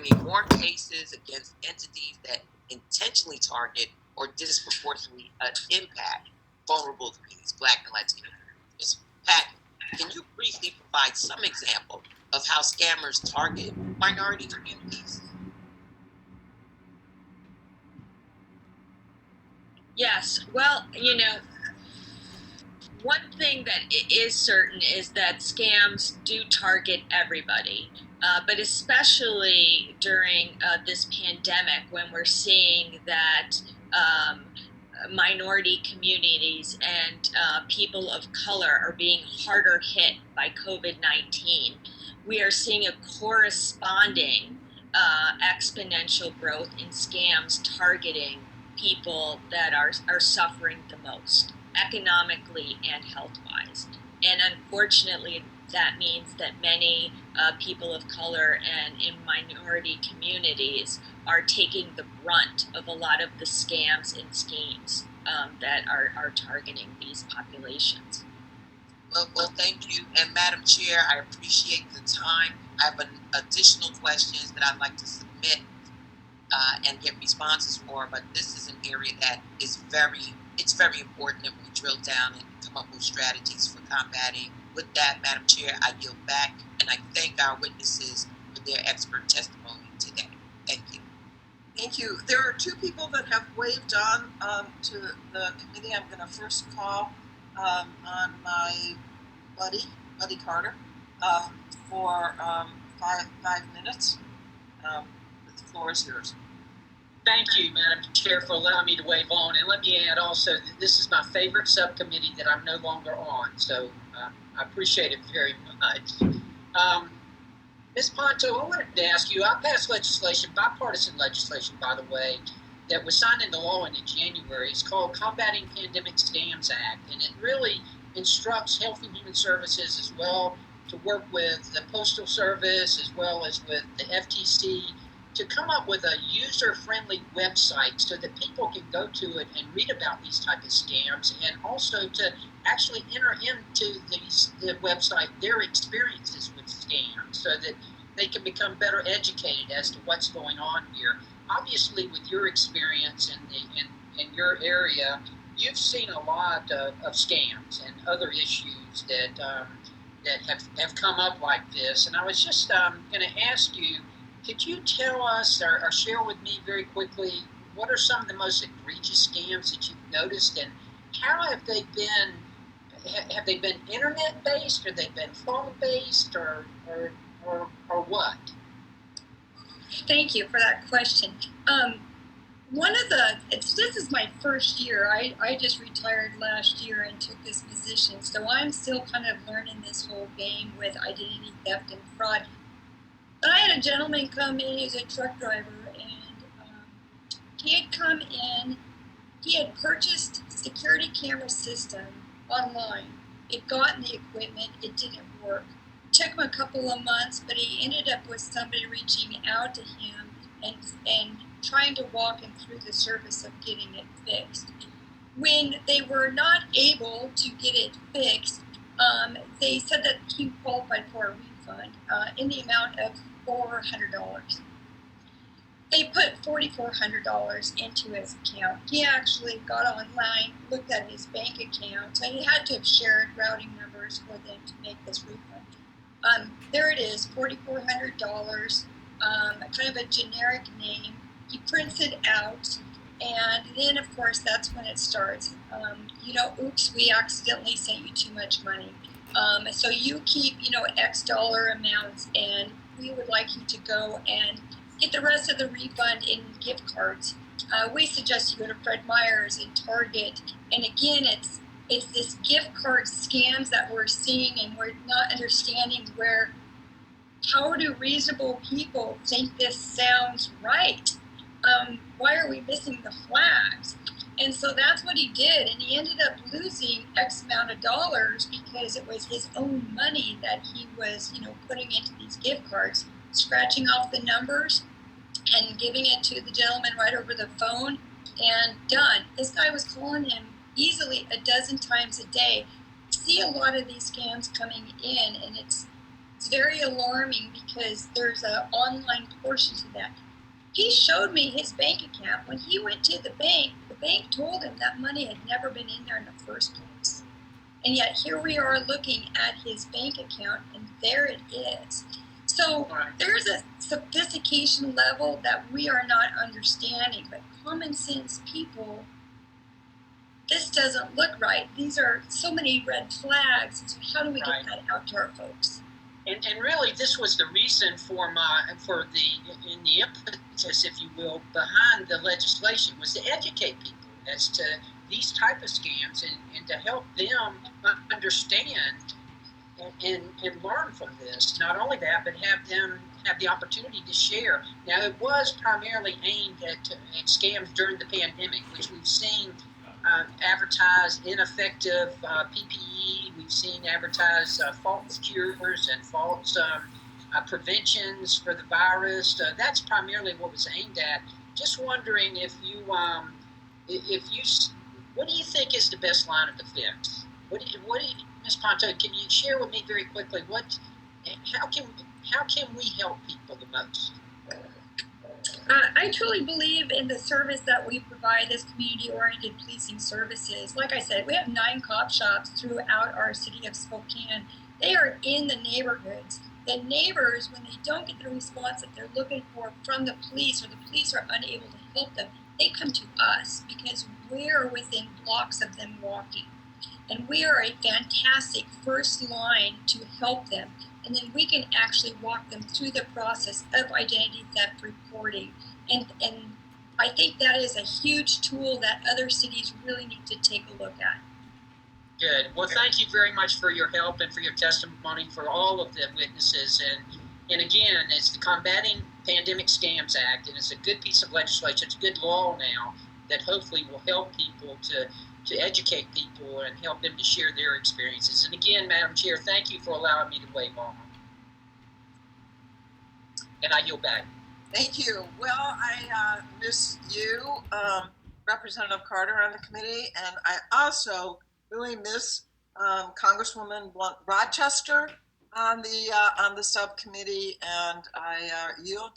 bringing more cases against entities that intentionally target or disproportionately impact vulnerable communities, Black and Latino communities. Pat, can you briefly provide some example of how scammers target minority communities? Yes. Well, one thing that is certain is that scams do target everybody, but especially during this pandemic when we're seeing that minority communities and people of color are being harder hit by COVID-19. We are seeing a corresponding exponential growth in scams targeting people that are suffering the most, economically and health-wise. And unfortunately, that means that many people of color and in minority communities are taking the brunt of a lot of the scams and schemes that are targeting these populations. Well, thank you. And Madam Chair, I appreciate the time. I have additional questions that I'd like to submit and get responses for, but this is an area that is it's very important that we drill down and come up with strategies for combating. With that, Madam Chair, I yield back, and I thank our witnesses for their expert testimony today. Thank you. Thank you. There are two people that have waved on to the committee. I'm going to first call on my buddy Carter, for 5 minutes. The floor is yours. Thank you, Madam Chair, for allowing me to wave on. And let me add also that this is my favorite subcommittee that I'm no longer on. So I appreciate it very much. Ms. Ponto, I wanted to ask you, I passed legislation, bipartisan legislation, by the way, that was signed into law in January. It's called Combating Pandemic Scams Act, and it really instructs Health and Human Services as well to work with the Postal Service as well as with the FTC to come up with a user-friendly website so that people can go to it and read about these type of scams, and also to actually enter into the website their experiences with scams so that they can become better educated as to what's going on here. Obviously, with your experience in your area, you've seen a lot of scams and other issues that have come up like this. And I was just going to ask you, could you tell us or share with me very quickly what are some of the most egregious scams that you've noticed, and how have they been? Have they been internet based, or they been phone based, or what? Thank you for that question. This is my first year. I just retired last year and took this position, so I'm still kind of learning this whole game with identity theft and fraud. But I had a gentleman come in, he was a truck driver, and he had come in, he had purchased security camera system online. He'd gotten the equipment, it didn't work. It took him a couple of months, but he ended up with somebody reaching out to him and trying to walk him through the service of getting it fixed. When they were not able to get it fixed, they said that he qualified for a refund in the amount of $400. They put $4,400 into his account. He actually got online, looked at his bank account, so he had to have shared routing numbers for them to make this refund. There it is, $4,400, kind of a generic name. He prints it out, and then of course that's when it starts. Oops, we accidentally sent you too much money. So you keep, X dollar amounts, and we would like you to go and get the rest of the refund in gift cards. We suggest you go to Fred Meyer's and Target. And again, it's this gift card scams that we're seeing, and we're not understanding how do reasonable people think this sounds right? Why are we missing the flags? And so that's what he did, and he ended up losing X amount of dollars because it was his own money that he was, putting into these gift cards, scratching off the numbers and giving it to the gentleman right over the phone, and done. This guy was calling him easily a dozen times a day. I see a lot of these scams coming in, and it's It's very alarming because there's an online portion to that. He showed me his bank account. When he went to the bank told him that money had never been in there in the first place. And yet here we are looking at his bank account, and there it is. So there's a sophistication level that we are not understanding, but common sense people, this doesn't look right. These are so many red flags. So how do we get that out to our folks? And really, this was the reason for the impetus, if you will, behind the legislation, was to educate people as to these type of scams and to help them understand and learn from this. Not only that, but have them have the opportunity to share. Now, it was primarily aimed at scams during the pandemic, which we've seen advertise ineffective PPE. We've seen advertise false cures and false preventions for the virus. That's primarily what was aimed at. Just wondering if you, what do you think is the best line of defense? Ms. Ponto, can you share with me very quickly how can we help people the most? I truly believe in the service that we provide as community-oriented policing services. Like I said, we have 9 cop shops throughout our city of Spokane. They are in the neighborhoods. The neighbors, when they don't get the response that they're looking for from the police, or the police are unable to help them, they come to us because we're within blocks of them walking. And we are a fantastic first line to help them. And then we can actually walk them through the process of identity theft reporting. And I think that is a huge tool that other cities really need to take a look at. Good. Well, thank you very much for your help and for your testimony, for all of the witnesses. And again, it's the Combating Pandemic Scams Act, and it's a good piece of legislation. It's a good law now that hopefully will help people to educate people and help them to share their experiences. And again, Madam Chair, thank you for allowing me to weigh on. And I yield back. Thank you. Well, I miss you, Representative Carter, on the committee, and I also really miss Congresswoman Rochester on the subcommittee. And I yield